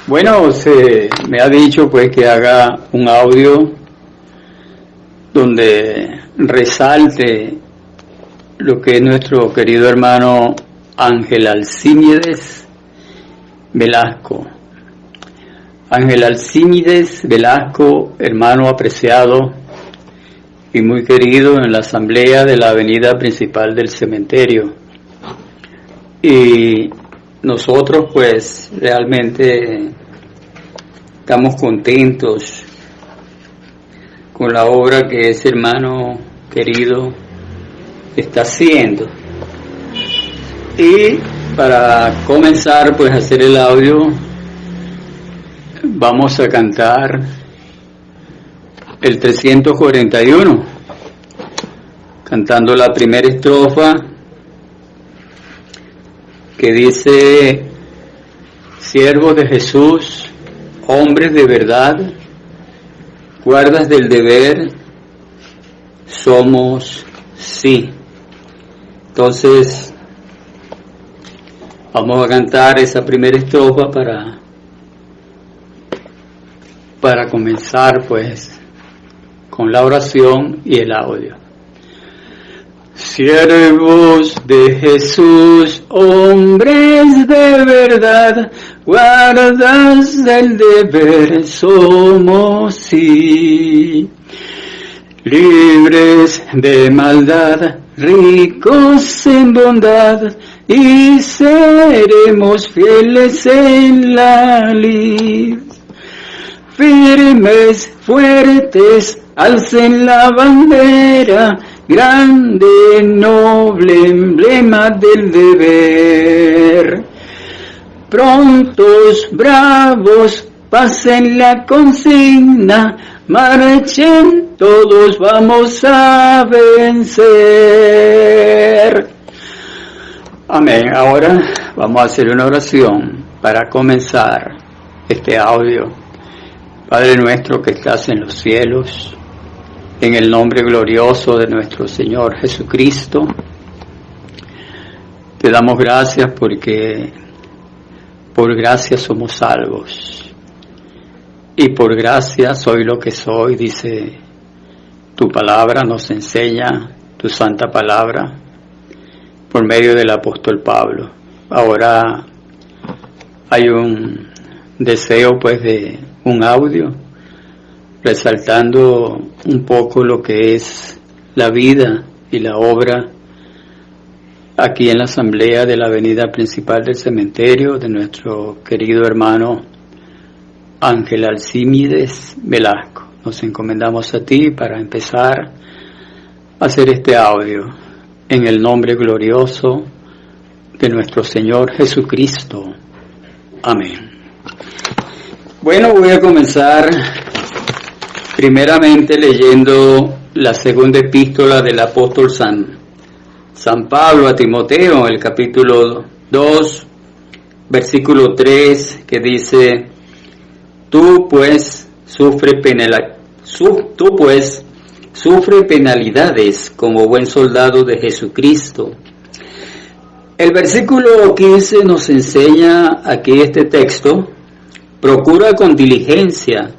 Bueno, se me ha dicho pues que haga un audio donde resalte lo que es nuestro querido hermano Ángel Alcímides Velasco. Ángel Alcímides Velasco, hermano apreciado y muy querido en la asamblea de la avenida principal del cementerio. Y nosotros pues realmente estamos contentos con la obra que ese hermano querido está haciendo. Y para comenzar pues a hacer el audio, vamos a cantar el 341, cantando la primera estrofa que dice: siervos de Jesús, hombres de verdad, guardas del deber, somos sí. Entonces vamos a cantar esa primera estrofa para comenzar pues con la oración y el audio. Siervos de Jesús, hombres de verdad, guardas del deber, somos sí. Libres de maldad, ricos en bondad, y seremos fieles en la lid. Firmes, fuertes, alcen la bandera, grande, noble emblema del deber. Prontos, bravos, pasen la consigna, marchen, todos vamos a vencer. Amén. Ahora vamos a hacer una oración para comenzar este audio. Padre nuestro que estás en los cielos, en el nombre glorioso de nuestro Señor Jesucristo, te damos gracias porque por gracia somos salvos. Y por gracia soy lo que soy, dice tu palabra, nos enseña tu santa palabra por medio del apóstol Pablo. Ahora hay un deseo pues de un audio resaltando un poco lo que es la vida y la obra aquí en la asamblea de la avenida principal del cementerio de nuestro querido hermano Ángel Alcímides Velasco. Nos encomendamos a ti para empezar a hacer este audio en el nombre glorioso de nuestro Señor Jesucristo. Amén. Bueno, voy a comenzar primeramente leyendo la segunda epístola del apóstol San Pablo a Timoteo, el capítulo 2, versículo 3, que dice: Tú pues sufre penalidades como buen soldado de Jesucristo. El versículo 15 nos enseña aquí este texto: procura con diligencia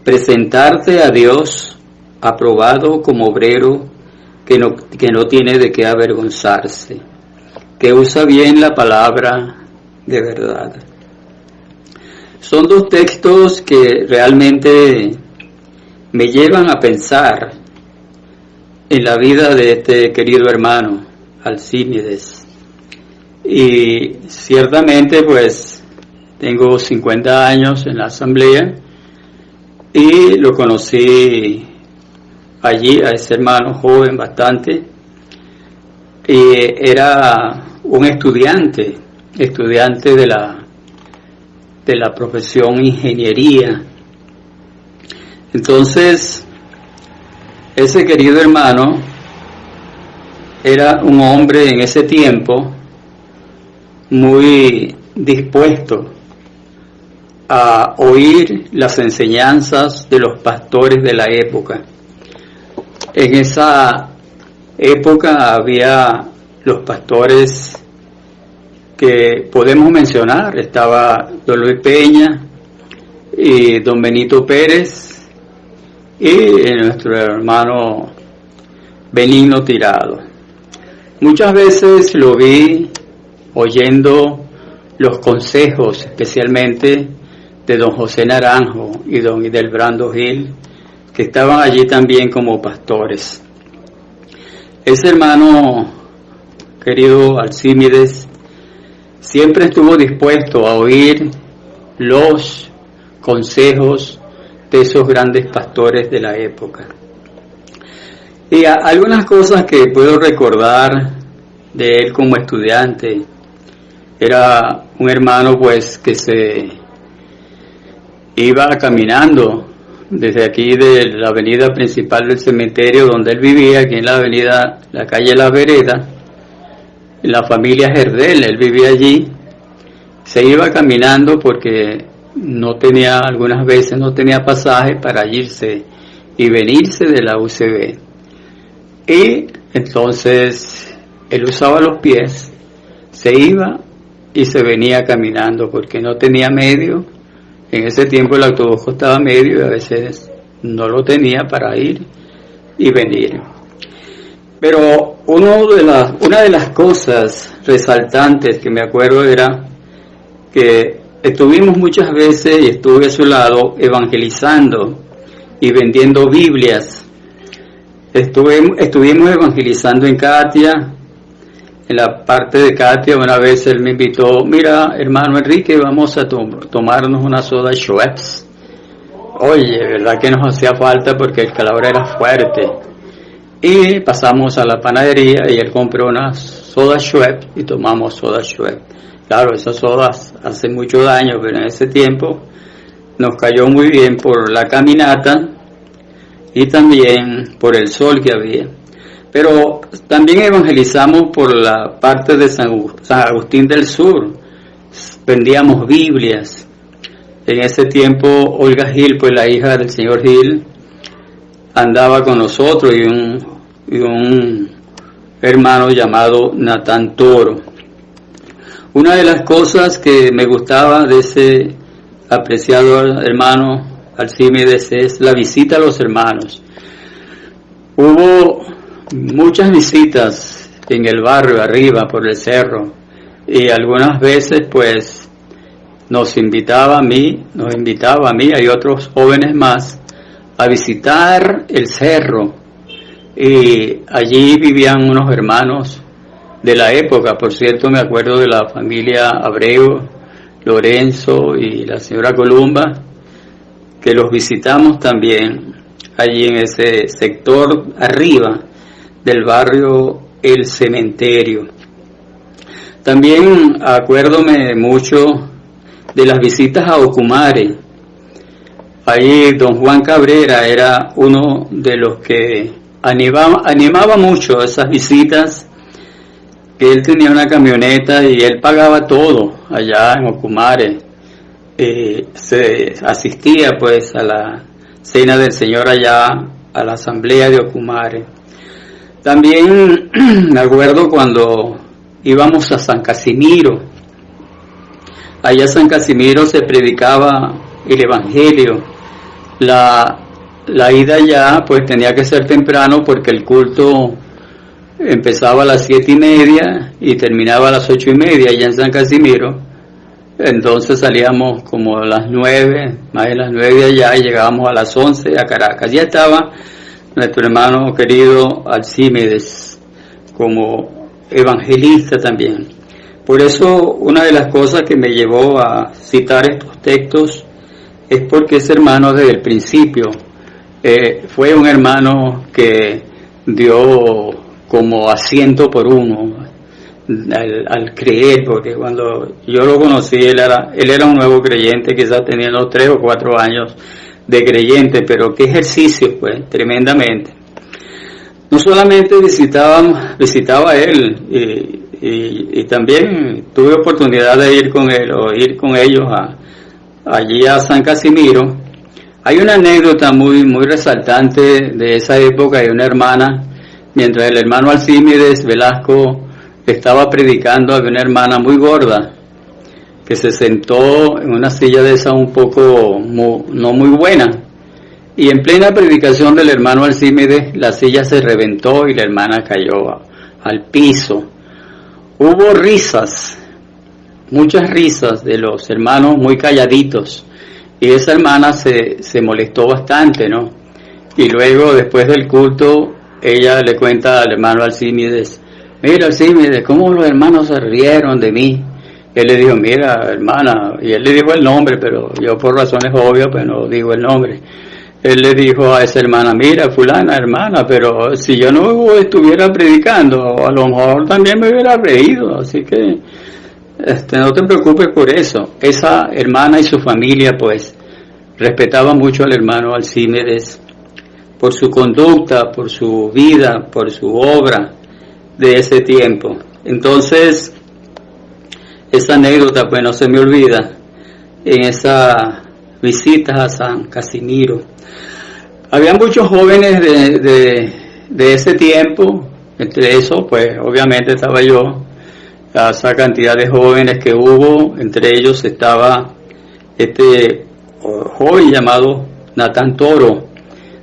presentarte a Dios aprobado como obrero que no tiene de qué avergonzarse, que usa bien la palabra de verdad. Son dos textos que realmente me llevan a pensar en la vida de este querido hermano Alcímides. Y ciertamente pues tengo 50 años en la asamblea y lo conocí allí a ese hermano joven bastante, y era un estudiante de la profesión ingeniería. Entonces ese querido hermano era un hombre en ese tiempo muy dispuesto a oír las enseñanzas de los pastores de la época. En esa época había los pastores que podemos mencionar. Estaba don Luis Peña y don Benito Pérez y nuestro hermano Benigno Tirado. Muchas veces lo vi oyendo los consejos, especialmente de don José Naranjo y don Hidelbrando Gil, que estaban allí también como pastores. Ese hermano querido Alcímedes siempre estuvo dispuesto a oír los consejos de esos grandes pastores de la época. Y algunas cosas que puedo recordar de él como estudiante: era un hermano pues que se iba caminando desde aquí de la avenida principal del cementerio donde él vivía, aquí en la calle La Vereda, en la familia Gerdel. Él vivía allí, se iba caminando porque algunas veces no tenía pasaje para irse y venirse de la UCB, y entonces él usaba los pies, se iba y se venía caminando porque no tenía medio. En ese tiempo el autobús costaba medio y a veces no lo tenía para ir y venir. Pero una de las cosas resaltantes que me acuerdo era que estuvimos muchas veces, y estuve a su lado, evangelizando y vendiendo Biblias. Estuvimos evangelizando en Katia. En la parte de Katia, una vez él me invitó: mira, hermano Enrique, vamos a tomarnos una soda Schweppes. Oye, verdad que nos hacía falta porque el calor era fuerte. Y pasamos a la panadería y él compró una soda Schweppes y tomamos soda Schweppes. Claro, esas sodas hacen mucho daño, pero en ese tiempo nos cayó muy bien por la caminata y también por el sol que había. Pero también evangelizamos por la parte de San Agustín del Sur. Vendíamos Biblias. En ese tiempo Olga Gil, pues la hija del señor Gil, andaba con nosotros, y un hermano llamado Natán Toro. Una de las cosas que me gustaba de ese apreciado hermano Alcímedes es la visita a los hermanos. Hubo muchas visitas en el barrio arriba por el cerro, y algunas veces pues nos invitaba a mí y otros jóvenes más a visitar el cerro, y allí vivían unos hermanos de la época. Por cierto, me acuerdo de la familia Abreu, Lorenzo y la señora Columba, que los visitamos también allí en ese sector arriba del barrio El Cementerio. También acuérdome mucho de las visitas a Ocumare. Allí don Juan Cabrera era uno de los que animaba mucho esas visitas, que él tenía una camioneta y él pagaba todo allá en Ocumare. Se asistía pues a la cena del Señor allá, a la asamblea de Ocumare. También me acuerdo cuando íbamos a San Casimiro. Allá en San Casimiro se predicaba el Evangelio. La ida allá pues tenía que ser temprano porque el culto empezaba a las 7:30 y terminaba a las 8:30 allá en San Casimiro. Entonces salíamos como a las 9, más de las 9 de allá, y llegábamos a las 11 a Caracas. Ya estaba nuestro hermano querido Alcímedes como evangelista también. Por eso una de las cosas que me llevó a citar estos textos es porque ese hermano desde el principio fue un hermano que dio como asiento por uno al creer, porque cuando yo lo conocí él era un nuevo creyente, quizás teniendo 3 o 4 años de creyente, pero qué ejercicio pues, tremendamente. No solamente visitaba él, y también tuve oportunidad de ir con él o ir con ellos allí a San Casimiro. Hay una anécdota muy resaltante de esa época. Hay una hermana, mientras el hermano Alcímedes Velasco estaba predicando, había una hermana muy gorda que se sentó en una silla de esa un poco no muy buena, y en plena predicación del hermano Alcímedes la silla se reventó y la hermana cayó al piso. Hubo risas, muchas risas de los hermanos muy calladitos, y esa hermana se molestó bastante, ¿no? Y luego, después del culto, ella le cuenta al hermano Alcímedes: mira, Alcímedes, ¿cómo los hermanos se rieron de mí? Él le dijo: mira, hermana, y él le dijo el nombre, pero yo por razones obvias pues no digo el nombre. Él le dijo a esa hermana: mira, fulana, hermana, pero si yo no estuviera predicando, a lo mejor también me hubiera reído, así que no te preocupes por eso. Esa hermana y su familia pues respetaba mucho al hermano Alcímedes por su conducta, por su vida, por su obra de ese tiempo. Entonces, esa anécdota pues no se me olvida en esa visita a San Casimiro. Había muchos jóvenes de ese tiempo, entre esos pues obviamente estaba yo. Esa cantidad de jóvenes que hubo, entre ellos estaba este joven llamado Natán Toro,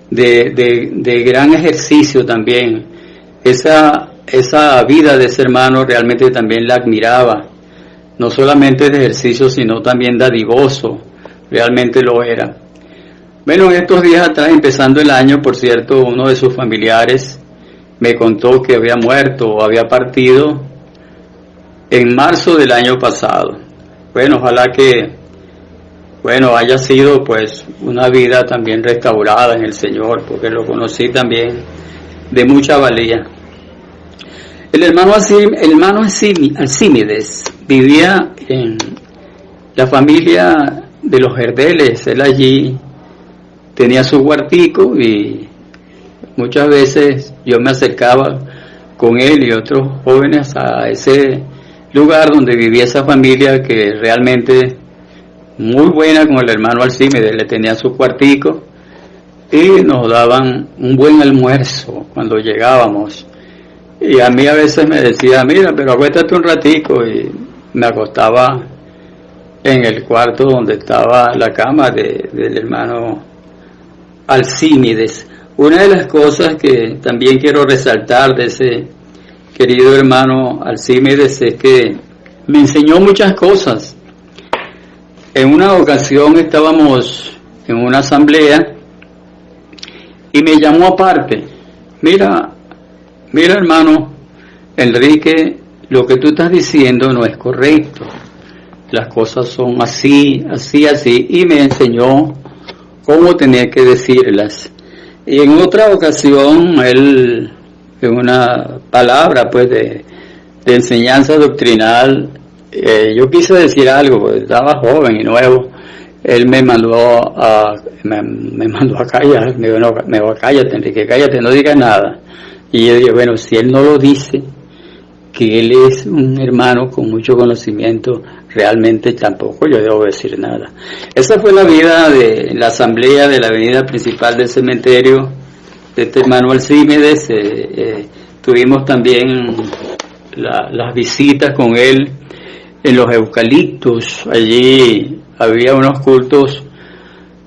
de gran ejercicio también. Esa vida de ese hermano realmente también la admiraba, no solamente de ejercicio, sino también dadivoso, realmente lo era. Bueno, en estos días atrás, empezando el año, por cierto, uno de sus familiares me contó que había muerto o había partido en marzo del año pasado. Bueno, ojalá que haya sido pues una vida también restaurada en el Señor, porque lo conocí también de mucha valía. El hermano Alcímedes vivía en la familia de los Herdeles. Él allí tenía su huartico y muchas veces yo me acercaba con él y otros jóvenes a ese lugar donde vivía esa familia, que realmente muy buena con el hermano Alcímedes. Le tenía su cuartico y nos daban un buen almuerzo cuando llegábamos, y a mí a veces me decía: mira, pero acuéstate un ratico, y me acostaba en el cuarto donde estaba la cama del hermano Alcímedes. Una de las cosas que también quiero resaltar de ese querido hermano Alcímedes es que me enseñó muchas cosas. En una ocasión estábamos en una asamblea y me llamó aparte: mira hermano Enrique, lo que tú estás diciendo no es correcto, las cosas son así, y me enseñó cómo tenía que decirlas. Y en otra ocasión él, en una palabra pues de enseñanza doctrinal, yo quise decir algo, pues estaba joven y nuevo. Él me mandó a callar, me dijo: no, cállate Enrique, cállate, no digas nada. Y yo dije: bueno, si él no lo dice, que él es un hermano con mucho conocimiento, realmente tampoco yo debo decir nada. Esa fue la vida de la asamblea de la avenida principal del cementerio de este hermano Alcímedes. Tuvimos también las visitas con él en los eucaliptos. Allí había unos cultos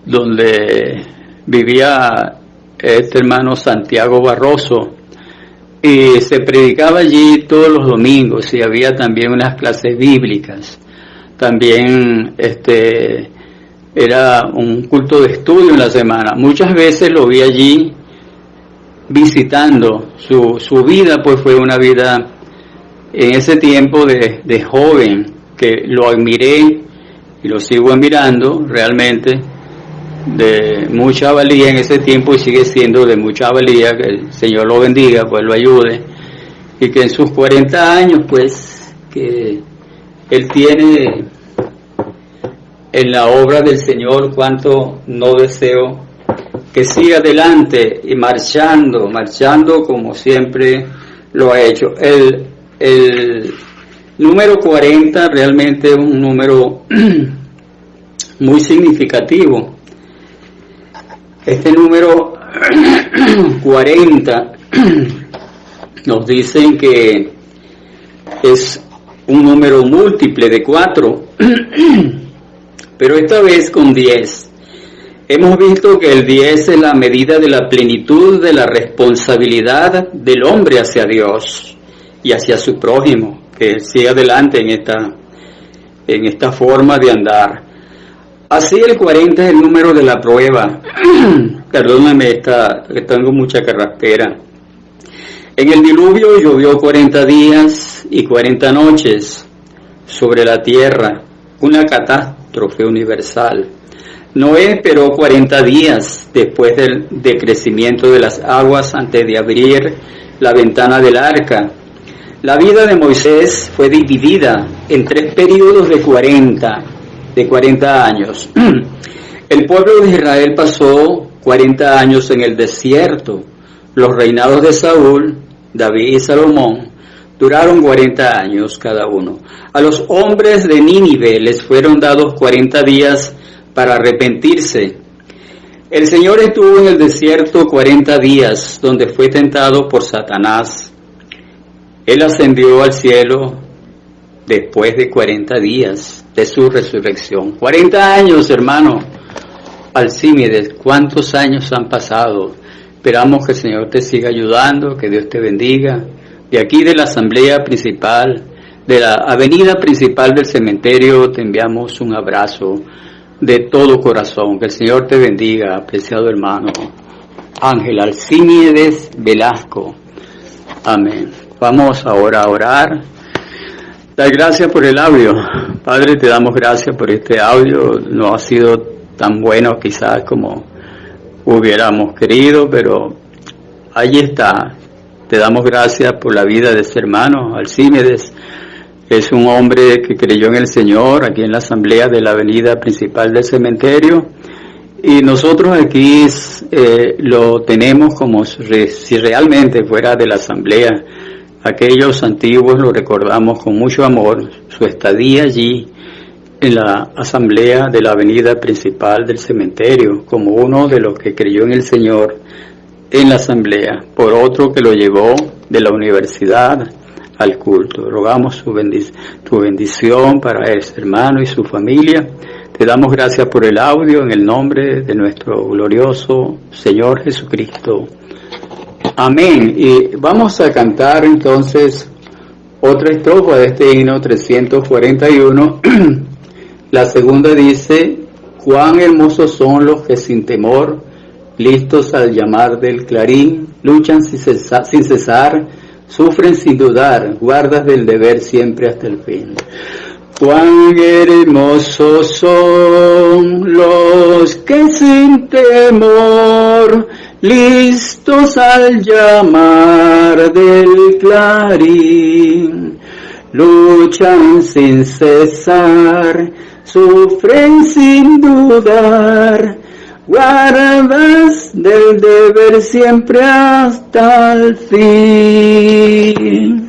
donde vivía este hermano Santiago Barroso, y se predicaba allí todos los domingos, y había también unas clases bíblicas. También era un culto de estudio en la semana. Muchas veces lo vi allí visitando. Su vida pues fue una vida en ese tiempo de joven, que lo admiré y lo sigo admirando, realmente de mucha valía en ese tiempo, y sigue siendo de mucha valía. Que el Señor lo bendiga, pues lo ayude, y que en sus 40 años pues que él tiene en la obra del Señor, cuanto no deseo que siga adelante y marchando como siempre lo ha hecho. El número 40 realmente es un número muy significativo. Este número 40 nos dicen que es un número múltiple de 4, pero esta vez con 10. Hemos visto que el 10 es la medida de la plenitud de la responsabilidad del hombre hacia Dios y hacia su prójimo, que sigue adelante en esta forma de andar. Así el 40 es el número de la prueba. Perdóname, que tengo mucha carraspera. En el diluvio llovió 40 días y 40 noches sobre la tierra, una catástrofe universal. Noé esperó 40 días después del decrecimiento de las aguas antes de abrir la ventana del arca. La vida de Moisés fue dividida en 3 periodos de 40 años. El pueblo de Israel pasó 40 años en el desierto. Los reinados de Saúl, David y Salomón duraron 40 años cada uno. A los hombres de Nínive les fueron dados 40 días para arrepentirse. El Señor estuvo en el desierto 40 días, donde fue tentado por Satanás. Él ascendió al cielo después de 40 días de su resurrección. 40 años, hermano. Alcímedes, ¿cuántos años han pasado? Esperamos que el Señor te siga ayudando, que Dios te bendiga. De aquí de la asamblea principal, de la avenida principal del cementerio, te enviamos un abrazo de todo corazón. Que el Señor te bendiga, apreciado hermano Ángel Alcímedes Velasco. Amén. Vamos ahora a orar. Dar gracias por el audio. Padre, te damos gracias por este audio. No ha sido tan bueno quizás como hubiéramos querido, pero ahí está. Te damos gracias por la vida de este hermano Alcímedes. Es un hombre que creyó en el Señor aquí en la asamblea de la avenida principal del cementerio, y nosotros aquí lo tenemos como si realmente fuera de la asamblea. Aquellos antiguos lo recordamos con mucho amor, su estadía allí en la asamblea de la avenida principal del cementerio, como uno de los que creyó en el Señor en la asamblea, por otro que lo llevó de la universidad al culto. Rogamos tu bendición para ese hermano y su familia. Te damos gracias por el audio en el nombre de nuestro glorioso Señor Jesucristo. Amén. Y vamos a cantar entonces otra estrofa de este himno 341. La segunda dice: cuán hermosos son los que sin temor, listos al llamar del clarín, luchan sin cesar, sufren sin dudar, guardas del deber siempre hasta el fin. Cuán hermosos son los que sin temor, listos al llamar del clarín, luchan sin cesar, sufren sin dudar, guardas del deber siempre hasta el fin.